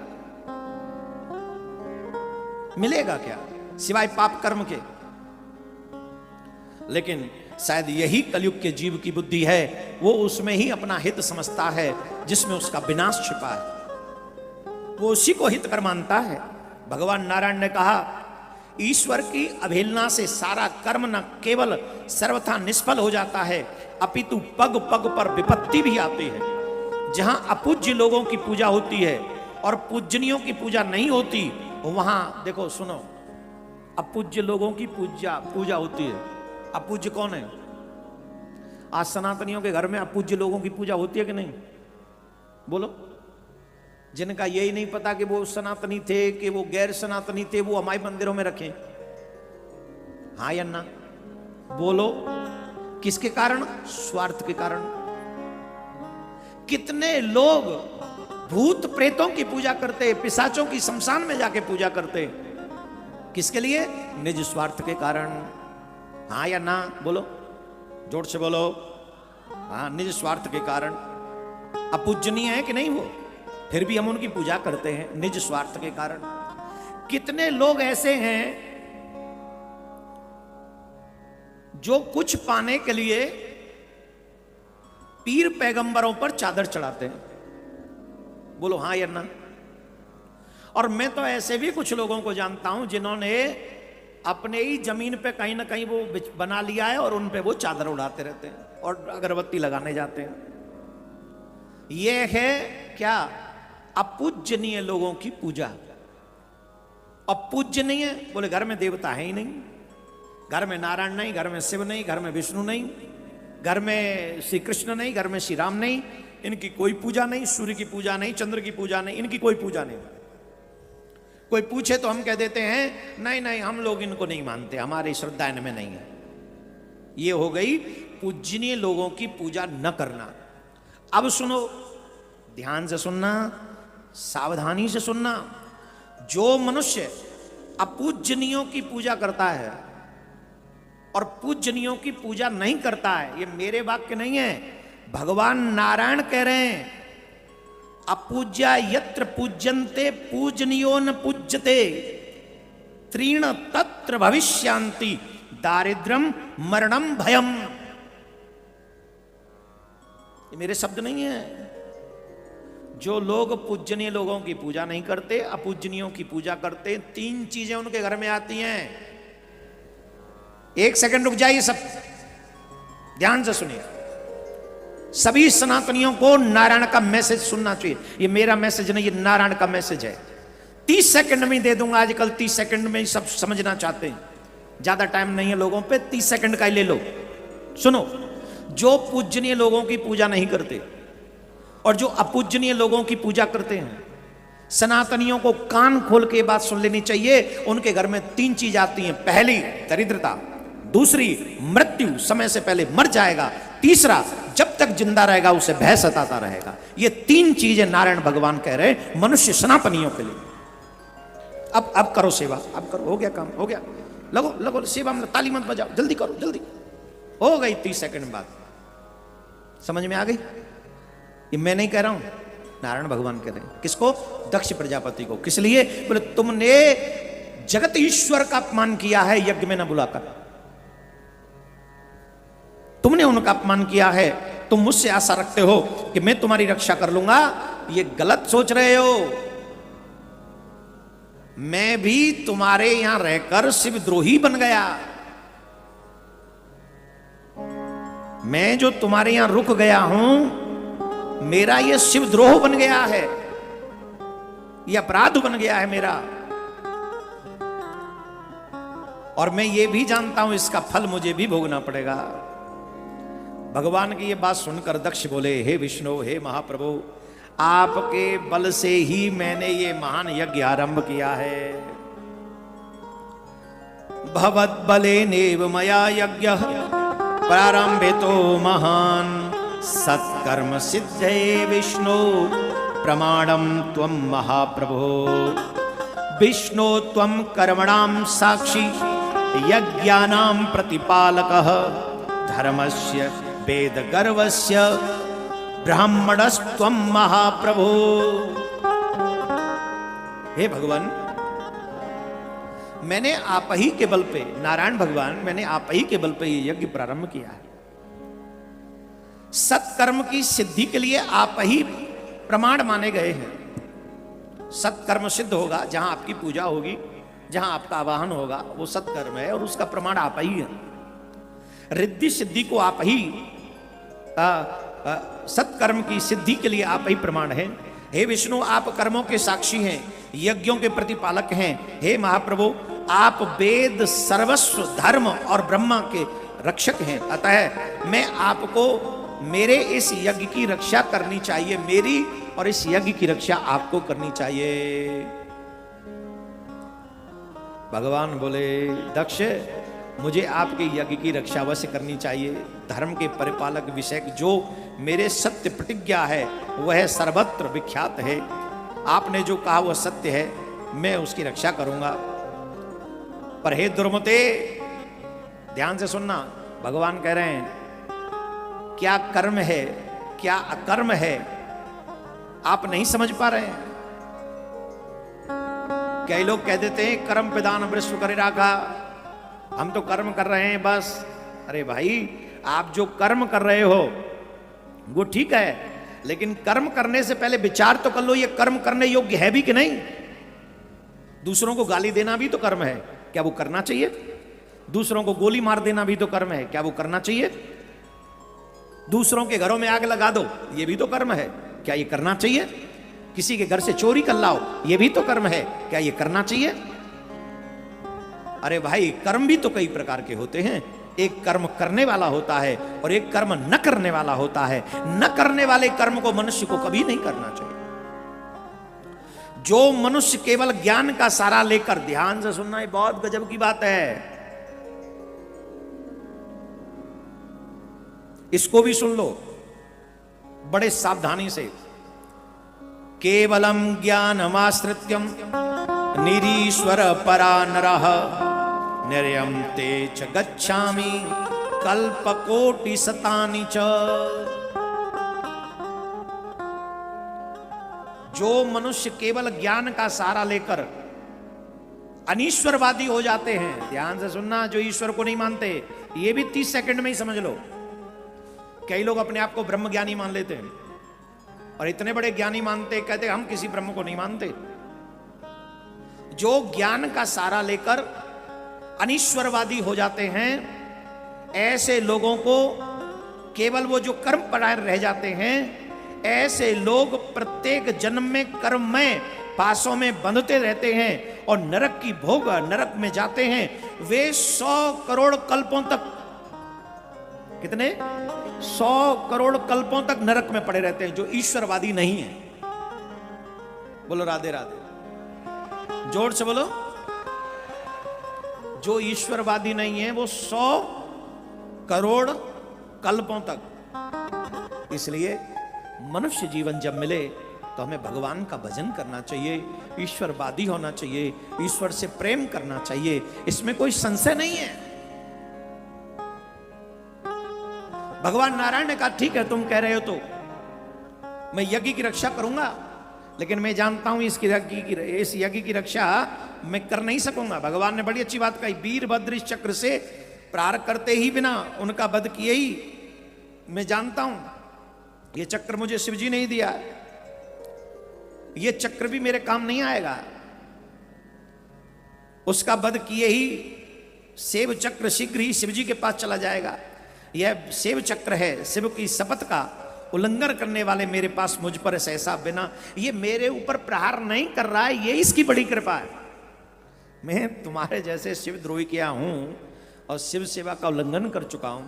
मिलेगा क्या सिवाय पाप कर्म के? लेकिन शायद यही कलयुग के जीव की बुद्धि है, वो उसमें ही अपना हित समझता है जिसमें उसका विनाश छिपा है, वो उसी को हितकर मानता है। भगवान नारायण ने कहा, ईश्वर की अवहेलना से सारा कर्म न केवल सर्वथा निष्फल हो जाता है, अपितु पग पग पर विपत्ति भी आती है। जहां अपूज्य लोगों की पूजा होती है और पूजनियों की पूजा नहीं होती, वहां देखो सुनो, अपूज्य लोगों की पूजा होती है। अपूज्य कौन है? आज सनातनियों के घर में अपूज्य लोगों की पूजा होती है कि नहीं? बोलो। जिनका यही नहीं पता कि वो सनातनी थे कि वो गैर सनातनी थे, वो हमारे मंदिरों में रखें। हाँ या ना? बोलो। किसके कारण? स्वार्थ के कारण। कितने लोग भूत प्रेतों की पूजा करते, पिशाचों की शमशान में जाके पूजा करते, किसके लिए? निज स्वार्थ के कारण। हाँ या ना? बोलो, जोर से बोलो। हाँ, निज स्वार्थ के कारण। अपूजनीय है कि नहीं वो, फिर भी हम उनकी पूजा करते हैं निज स्वार्थ के कारण। कितने लोग ऐसे हैं जो कुछ पाने के लिए पीर पैगंबरों पर चादर चढ़ाते हैं। बोलो हाँ या ना? और मैं तो ऐसे भी कुछ लोगों को जानता हूं जिन्होंने अपने ही जमीन पे कहीं ना कहीं वो बना लिया है और उन पे वो चादर उड़ाते रहते हैं और अगरबत्ती लगाने जाते हैं। ये है क्या? अपूजनीय लोगों की पूजा। अपूजनीय बोले घर में देवता है ही नहीं, घर में नारायण नहीं, घर में शिव नहीं, घर में विष्णु नहीं, घर में श्री कृष्ण नहीं, घर में श्री राम नहीं, इनकी कोई पूजा नहीं, सूर्य की पूजा नहीं, चंद्र की पूजा नहीं, इनकी कोई पूजा नहीं। कोई पूछे तो हम कह देते हैं नहीं नहीं हम लोग इनको नहीं मानते, हमारी श्रद्धा इनमें नहीं है। ये हो गई पूजनीय लोगों की पूजा न करना। अब सुनो, ध्यान से सुनना, सावधानी से सुनना। जो मनुष्य अपूजनीयों की पूजा करता है और पूजनीयों की पूजा नहीं करता है, ये मेरे वाक्य नहीं है, भगवान नारायण कह रहे हैं। अपूज्या यत्र पूज्यन्ते पूजनियो न पूज्यते, त्रीण तत्र भविष्यांति दारिद्र्यम मरणम भयम। ये मेरे शब्द नहीं है। जो लोग पूजनीय लोगों की पूजा नहीं करते, अपूजनीयों की पूजा करते, तीन चीजें उनके घर में आती हैं। एक सेकंड रुक जाइए, सब ध्यान से सुनिए। सभी सनातनियों को नारायण का मैसेज सुनना चाहिए। ये मेरा मैसेज नहीं, ये नारायण का मैसेज है। 30 सेकंड में दे दूंगा। आजकल 30 सेकंड में ही सब समझना चाहते हैं, ज्यादा टाइम नहीं है लोगों पे, 30 सेकंड का ही ले लो। सुनो, जो पूजनीय लोगों की पूजा नहीं करते और जो अपूजनीय लोगों की पूजा करते हैं, सनातनियों को कान खोल के बात सुन लेनी चाहिए। उनके घर में तीन चीज आती हैं। पहली दरिद्रता, दूसरी मृत्यु, समय से पहले मर जाएगा, तीसरा जब तक जिंदा रहेगा उसे भय सताता रहेगा। ये तीन चीजें नारायण भगवान कह रहे हैं मनुष्य सनातनियों के लिए। अब करो सेवा, अब करो, हो गया काम, हो गया, लगो लगो सेवा में, ताली मत बजाओ, जल्दी करो, जल्दी हो गई। 30 सेकंड बाद समझ में आ गई? ये मैं नहीं कह रहा हूं, नारायण भगवान कह रहे हैं। किसको? दक्ष प्रजापति को। किस लिए? बोले तुमने जगत ईश्वर का अपमान किया है यज्ञ में न बुलाकर, तुमने उनका अपमान किया है। तुम मुझसे आशा रखते हो कि मैं तुम्हारी रक्षा कर लूंगा, ये गलत सोच रहे हो। मैं भी तुम्हारे यहां रहकर शिवद्रोही बन गया। मैं जो तुम्हारे यहां रुक गया हूं, मेरा ये शिवद्रोह बन गया है, ये अपराध बन गया है मेरा। और मैं ये भी जानता हूं इसका फल मुझे भी भोगना पड़ेगा। भगवान की ये बात सुनकर दक्ष बोले, हे विष्णु, हे महाप्रभु, आपके बल से ही मैंने ये महान यज्ञ आरंभ किया है। भवत बलेनेव मया यज्ञ प्रारंभितो महान, सत्कर्म सिद्धे विष्णु प्रमाणम त्वं महाप्रभो। विष्णु त्वं कर्मणां साक्षी यज्ञानां प्रतिपालकः, धर्मस्य वेद गर्वस्य ब्राह्मणस्त्वं महाप्रभो। हे भगवान, मैंने आप ही के बल पे, नारायण भगवान, मैंने आप ही के बल पे ये यज्ञ प्रारंभ किया है। सत्कर्म की सिद्धि के लिए आप ही प्रमाण माने गए हैं। सत्कर्म सिद्ध होगा जहां आपकी पूजा होगी, जहां आपका आवाहन होगा, वो सत्कर्म है और उसका प्रमाण आप ही है। रिद्धि सिद्धि को आप ही, सत्कर्म की सिद्धि के लिए आप ही प्रमाण हैं। हे विष्णु, आप कर्मों के साक्षी हैं, यज्ञों के प्रतिपालक हैं। हे महाप्रभु, आप वेद, सर्वस्व, धर्म और ब्रह्मा के रक्षक हैं। अतः मैं आपको, मेरे इस यज्ञ की रक्षा करनी चाहिए, मेरी और इस यज्ञ की रक्षा आपको करनी चाहिए। भगवान बोले, दक्ष, मुझे आपके यज्ञ की रक्षा अवश्य करनी चाहिए। धर्म के परिपालक विषय जो मेरे सत्य प्रतिज्ञा है वह सर्वत्र विख्यात है। आपने जो कहा वह सत्य है, मैं उसकी रक्षा करूंगा। पर हे दुर्मते, ध्यान से सुनना, भगवान कह रहे हैं क्या कर्म है, क्या अकर्म है, आप नहीं समझ पा रहे हैं। कई लोग कह देते हैं कर्म पिदान विश्व करे राखा, हम तो कर्म कर रहे हैं बस। अरे भाई, आप जो कर्म कर रहे हो वो ठीक है, लेकिन कर्म करने से पहले विचार तो कर लो ये कर्म करने योग्य है भी कि नहीं। दूसरों को गाली देना भी तो कर्म है, क्या वो करना चाहिए? दूसरों को गोली मार देना भी तो कर्म है, क्या वो करना चाहिए? दूसरों के घरों में आग लगा दो, ये भी तो कर्म है, क्या ये करना चाहिए? किसी के घर से चोरी कर लाओ, ये भी तो कर्म है, क्या ये करना चाहिए? अरे भाई, कर्म भी तो कई प्रकार के होते हैं। एक कर्म करने वाला होता है और एक कर्म न करने वाला होता है। न करने वाले कर्म को मनुष्य को कभी नहीं करना चाहिए। जो मनुष्य केवल ज्ञान का सहारा लेकर, ध्यान से सुनना, ये बहुत गजब की बात है, इसको भी सुन लो बड़े सावधानी से। केवलम ज्ञानमाश्रित्यम निरीश्वर परा नरः, निर्यम ते च गच्छामि कल्पकोटि शतानि च। जो मनुष्य केवल ज्ञान का सहारा लेकर अनीश्वरवादी हो जाते हैं, ध्यान से सुनना, जो ईश्वर को नहीं मानते, ये भी 30 सेकंड में ही समझ लो। कई लोग अपने आप को ब्रह्मज्ञानी मान लेते हैं और इतने बड़े ज्ञानी मानते, कहते हम किसी ब्रह्म को नहीं मानते। जो ज्ञान का सारा लेकर अनीश्वरवादी हो जाते हैं, ऐसे लोगों को केवल वो जो कर्म परायण रह जाते हैं, ऐसे लोग प्रत्येक जन्म में कर्म में पासों में बंधते रहते हैं और नरक की भोग, नरक में जाते हैं। वे 100 करोड़ कल्पों तक, कितने 100 करोड़ कल्पों तक नरक में पड़े रहते हैं, जो ईश्वरवादी नहीं है। बोलो राधे राधे, जोर से बोलो। जो ईश्वरवादी नहीं है वो 100 करोड़ कल्पों तक। इसलिए मनुष्य जीवन जब मिले तो हमें भगवान का भजन करना चाहिए, ईश्वरवादी होना चाहिए, ईश्वर से प्रेम करना चाहिए, इसमें कोई संशय नहीं है। भगवान नारायण ने कहा ठीक है तुम कह रहे हो तो मैं यज्ञ की रक्षा करूंगा, लेकिन मैं जानता हूं इस यज्ञ की रक्षा मैं कर नहीं सकूंगा। भगवान ने बड़ी अच्छी बात कही, वीरभद्र इस चक्र से प्रार करते ही बिना उनका वध किए ही मैं जानता हूं ये चक्र मुझे शिवजी ने ही दिया, ये चक्र भी मेरे काम नहीं आएगा। उसका वध किए ही सेव चक्र शीघ्र ही शिवजी के पास चला जाएगा। यह सेव चक्र है, शिव की शपथ का उल्लंघन करने वाले मेरे पास मुझ पर सहसा बिना, ये मेरे ऊपर प्रहार नहीं कर रहा है, ये इसकी बड़ी कृपा है। मैं तुम्हारे जैसे शिवद्रोही किया हूं और शिव सेवा का उल्लंघन कर चुका हूं,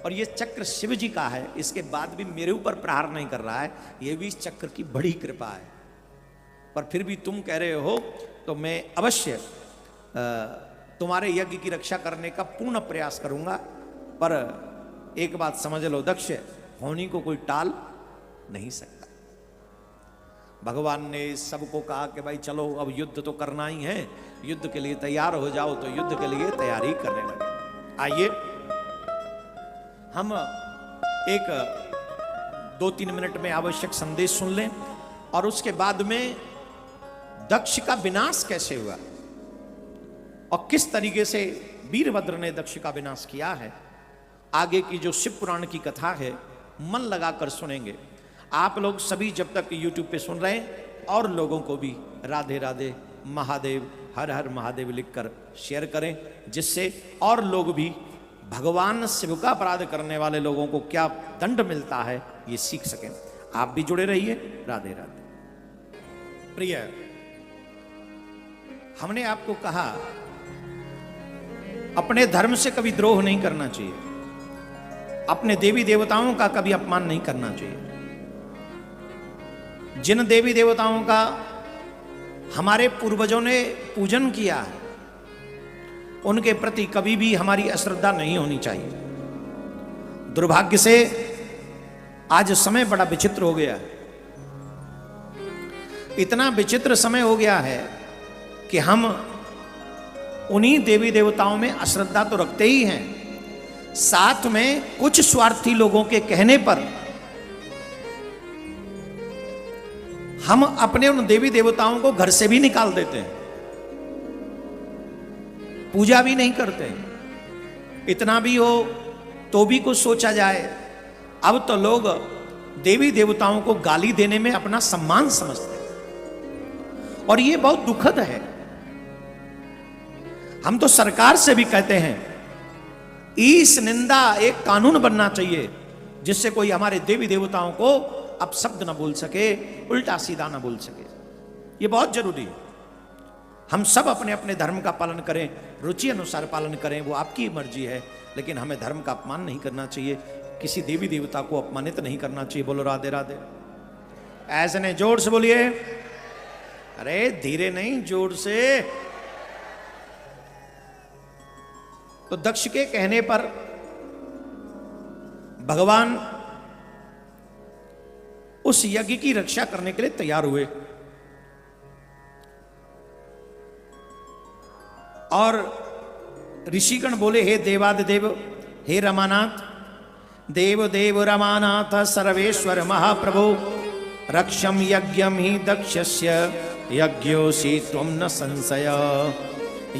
और ये चक्र शिव जी का है, इसके बाद भी मेरे ऊपर प्रहार नहीं कर रहा है, ये भी इस चक्र की बड़ी कृपा है। पर फिर भी तुम कह रहे हो तो मैं अवश्य तुम्हारे यज्ञ की रक्षा करने का पूर्ण प्रयास करूंगा। पर एक बात समझ लो दक्ष, होनी को कोई टाल नहीं सकता। भगवान ने सबको कहा कि भाई चलो अब युद्ध तो करना ही है, युद्ध के लिए तैयार हो जाओ, तो युद्ध के लिए तैयारी करने लगे। आइए हम एक 2-3 मिनट में आवश्यक संदेश सुन लें और उसके बाद में दक्ष का विनाश कैसे हुआ और किस तरीके से वीरभद्र ने दक्ष का विनाश किया है, आगे की जो शिव पुराण की कथा है मन लगाकर सुनेंगे। आप लोग सभी जब तक YouTube पे सुन रहे हैं और लोगों को भी राधे राधे महादेव हर हर महादेव लिखकर शेयर करें, जिससे और लोग भी भगवान शिव का अपराध करने वाले लोगों को क्या दंड मिलता है ये सीख सकें। आप भी जुड़े रहिए। राधे राधे। प्रिय, हमने आपको कहा अपने धर्म से कभी द्रोह नहीं करना चाहिए, अपने देवी देवताओं का कभी अपमान नहीं करना चाहिए। जिन देवी देवताओं का हमारे पूर्वजों ने पूजन किया है उनके प्रति कभी भी हमारी अश्रद्धा नहीं होनी चाहिए। दुर्भाग्य से आज समय बड़ा विचित्र हो गया है, इतना विचित्र समय हो गया है कि हम उन्हीं देवी देवताओं में अश्रद्धा तो रखते ही हैं, साथ में कुछ स्वार्थी लोगों के कहने पर हम अपने उन देवी देवताओं को घर से भी निकाल देते हैं, पूजा भी नहीं करते। इतना भी हो तो भी कुछ सोचा जाए। अब तो लोग देवी देवताओं को गाली देने में अपना सम्मान समझते हैं और ये बहुत दुखद है। हम तो सरकार से भी कहते हैं इस निंदा एक कानून बनना चाहिए जिससे कोई हमारे देवी देवताओं को अपशब्द ना बोल सके, उल्टा सीधा ना बोल सके। ये बहुत जरूरी है। हम सब अपने अपने धर्म का पालन करें, रुचि अनुसार पालन करें, वो आपकी मर्जी है, लेकिन हमें धर्म का अपमान नहीं करना चाहिए, किसी देवी देवता को अपमानित नहीं करना चाहिए। बोलो राधे राधे। ऐसे नहीं, जोर से बोलिए। अरे धीरे नहीं, जोर से। तो दक्ष के कहने पर भगवान उस यज्ञ की रक्षा करने के लिए तैयार हुए और ऋषिगण बोले, हे देवादिदेव, हे रमानाथ, देव देव रमानाथ सर्वेश्वर महाप्रभु, रक्षम यज्ञम ही दक्षस्य यज्ञोसी त्वं न संशय।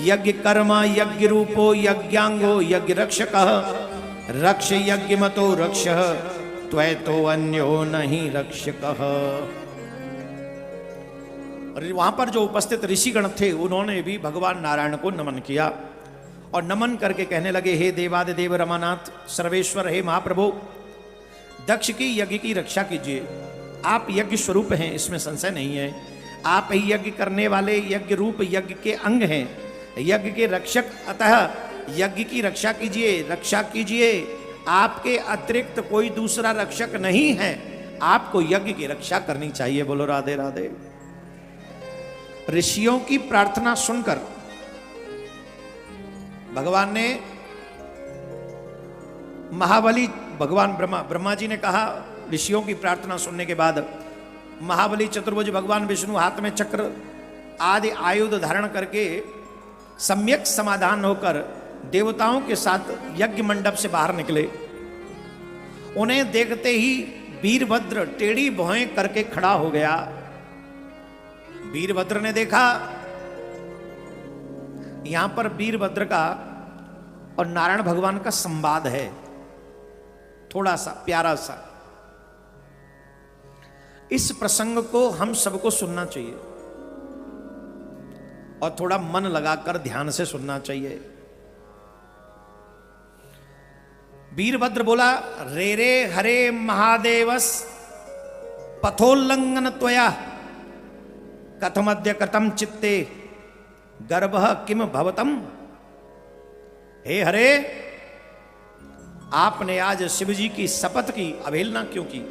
यज्ञ कर्म यज्ञ रूपो यज्ञांगो यज्ञ रक्षक, रक्ष यज्ञ मतो रक्ष, त्वय तो अन्यो नहीं रक्षकः। और वहां पर जो उपस्थित ऋषिगण थे उन्होंने भी भगवान नारायण को नमन किया और नमन करके कहने लगे, हे देवादिदेव रमानाथ सर्वेश्वर, हे महाप्रभु, दक्ष की यज्ञ की रक्षा कीजिए। आप यज्ञ स्वरूप हैं, इसमें संशय नहीं है। आप ही यज्ञ करने वाले, यज्ञ रूप यज्ञ के अंग हैं, यज्ञ के रक्षक, अतः यज्ञ की रक्षा कीजिए, रक्षा कीजिए। आपके अतिरिक्त कोई दूसरा रक्षक नहीं है, आपको यज्ञ की रक्षा करनी चाहिए। बोलो राधे राधे। ऋषियों की प्रार्थना सुनकर भगवान ने महाबली, भगवान ब्रह्मा जी ने कहा, ऋषियों की प्रार्थना सुनने के बाद महाबली चतुर्भुज भगवान विष्णु हाथ में चक्र आदि आयुध धारण करके सम्यक समाधान होकर देवताओं के साथ यज्ञ मंडप से बाहर निकले। उन्हें देखते ही वीरभद्र टेढ़ी भौहें करके खड़ा हो गया। वीरभद्र ने देखा, यहां पर वीरभद्र का और नारायण भगवान का संवाद है, थोड़ा सा प्यारा सा। इस प्रसंग को हम सबको सुनना चाहिए और थोड़ा मन लगाकर ध्यान से सुनना चाहिए। वीरभद्र बोला, रे रे हरे महादेवस पथोल्लंघन त्वया कथमद्य कथम चित्ते गर्भ किम भवतम। हे हरे, आपने आज शिव जी की शपथ की अवहेलना क्यों की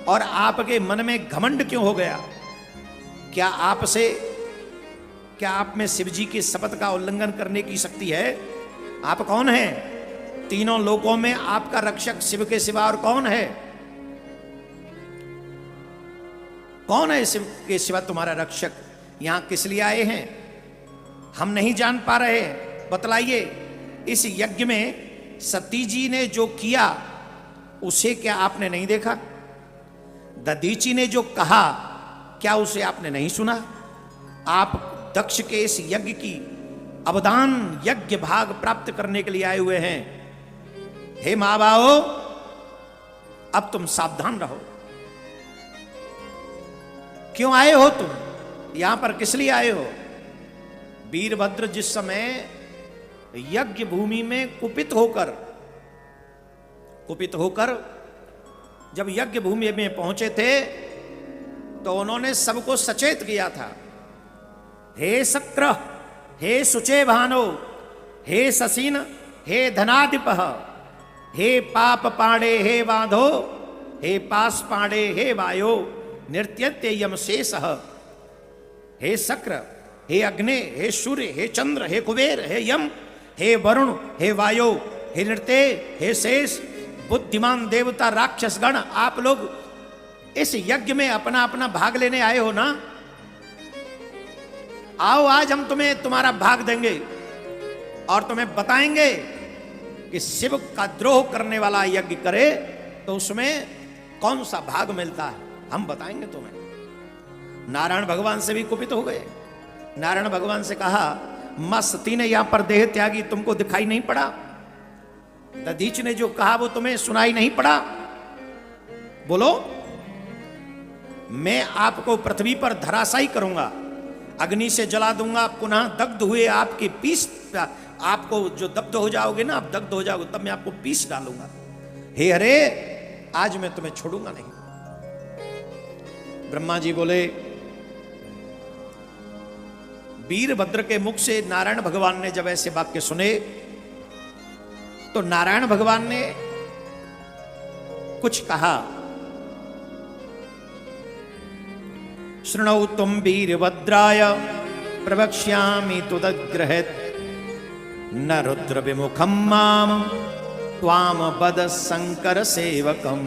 और आपके मन में घमंड क्यों हो गया? क्या आप में शिव जी की शपथ का उल्लंघन करने की शक्ति है? आप कौन हैं? तीनों लोकों में आपका रक्षक शिव के सिवा और कौन है? कौन है शिव के सिवा तुम्हारा रक्षक? यहां किस लिए आए हैं हम नहीं जान पा रहे, बतलाइए। इस यज्ञ में सती जी ने जो किया उसे क्या आपने नहीं देखा? दधीची ने जो कहा क्या उसे आपने नहीं सुना? आप दक्ष के इस यज्ञ की अवदान यज्ञ भाग प्राप्त करने के लिए आए हुए हैं। हे महाबाहो, अब तुम सावधान रहो। क्यों आए हो तुम? यहां पर किस लिए आए हो? वीरभद्र जिस समय यज्ञ भूमि में कुपित होकर जब यज्ञ भूमि में पहुंचे थे तो उन्होंने सबको सचेत किया था। हे शक्र, हे सुचे भानो, हे ससीन, हे धनाधिप, हे पाप पाणे, हे वाधो, हे पास पाणे, हे वायो, नृत्यते यम शेष। हे शक्र, हे अग्नि, हे सूर्य, हे चंद्र, हे कुबेर, हे यम, हे वरुण, हे वायु, हे नृत्य, हे शेष, बुद्धिमान देवता, राक्षस गण, आप लोग इस यज्ञ में अपना अपना भाग लेने आए हो ना? आओ, आज हम तुम्हें तुम्हारा भाग देंगे और तुम्हें बताएंगे कि शिव का द्रोह करने वाला यज्ञ करे तो उसमें कौन सा भाग मिलता है, हम बताएंगे तुम्हें। नारायण भगवान से भी कुपित हो गए। नारायण भगवान से कहा, मां सती ने यहां पर देह त्यागी, तुमको दिखाई नहीं पड़ा? दधीच ने जो कहा वो तुम्हें सुनाई नहीं पड़ा? बोलो, मैं आपको पृथ्वी पर धराशायी करूंगा, अग्नि से जला दूंगा, पुनः दग्ध हुए आपके पीस, आपको जो दग्ध हो जाओगे ना, आप दग्ध हो जाओगे, तब मैं आपको पीस डालूंगा। हे हरे, आज मैं तुम्हें छोड़ूंगा नहीं। ब्रह्मा जी बोले, वीरभद्र के मुख से नारायण भगवान ने जब ऐसे वाक्य सुने तो नारायण भगवान ने कुछ कहा। शृणौ तुम वीरभद्राय प्रवक्ष्यामि तुदग्रहत् न रुद्र विमुखम माम त्वाम बद शंकर सेवकम।